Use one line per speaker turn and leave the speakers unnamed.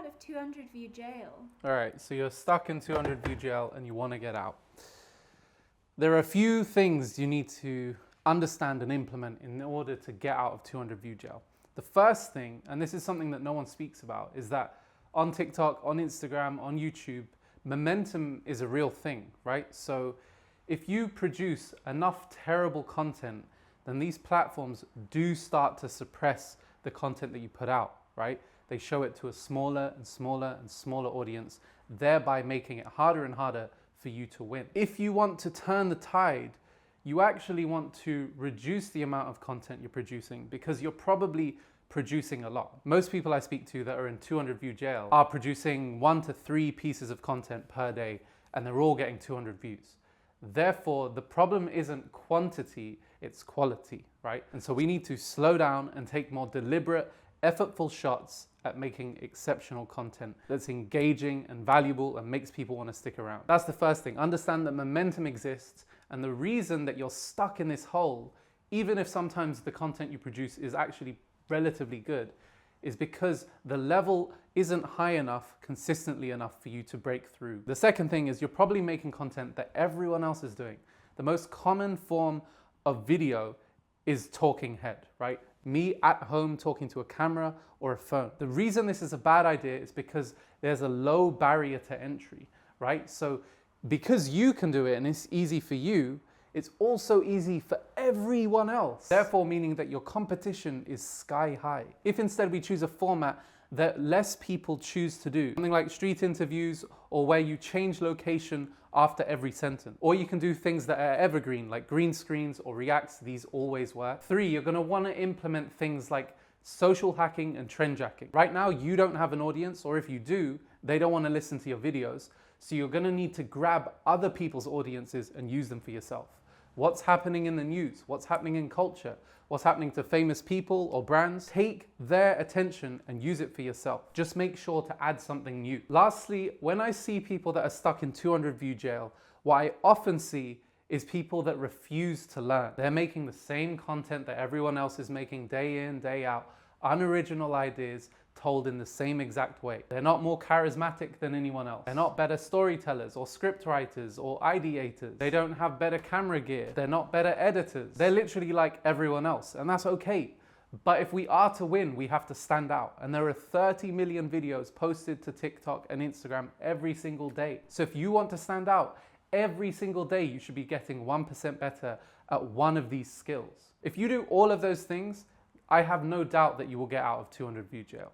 out of 200 view jail?
All right, so you're stuck in 200 view jail and you want to get out. There are a few things you need to understand and implement in order to get out of 200 view jail. The first thing, and this is something that no one speaks about, is that on TikTok, on Instagram, on YouTube, momentum is a real thing, right? So if you produce enough terrible content, then these platforms do start to suppress the content that you put out, right? They show it to a smaller and smaller and smaller audience, thereby making it harder and harder for you to win. If you want to turn the tide, you actually want to reduce the amount of content you're producing because you're probably producing a lot. Most people I speak to that are in 200 view jail are producing 1 to 3 pieces of content per day and they're all getting 200 views. Therefore, the problem isn't quantity, it's quality, right? And so we need to slow down and take more deliberate, effortful shots at making exceptional content that's engaging and valuable and makes people want to stick around. That's the first thing. Understand that momentum exists, and the reason that you're stuck in this hole, even if sometimes the content you produce is actually relatively good, is because the level isn't high enough, consistently enough for you to break through. The second thing is you're probably making content that everyone else is doing. The most common form of video is talking head, right? Me at home talking to a camera or a phone. The reason this is a bad idea is because there's a low barrier to entry, right? So because you can do it and it's easy for you, it's also easy for everyone else. Therefore, meaning that your competition is sky high. If instead we choose a format that less people choose to do, something like street interviews or where you change location after every sentence, or you can do things that are evergreen like green screens or reacts, these always work. 3, you're gonna wanna implement things like social hacking and trend jacking. Right now, you don't have an audience, or if you do, they don't wanna listen to your videos. So you're gonna need to grab other people's audiences and use them for yourself. What's happening in the news? What's happening in culture? What's happening to famous people or brands? Take their attention and use it for yourself. Just make sure to add something new. Lastly, when I see people that are stuck in 200 view jail, what I often see is people that refuse to learn. They're making the same content that everyone else is making day in, day out, unoriginal ideas told in the same exact way. They're not more charismatic than anyone else. They're not better storytellers or script writers or ideators. They don't have better camera gear. They're not better editors. They're literally like everyone else, and that's okay. But if we are to win, we have to stand out. And there are 30 million videos posted to TikTok and Instagram every single day. So if you want to stand out, every single day you should be getting 1% better at one of these skills. If you do all of those things, I have no doubt that you will get out of 200 view jail.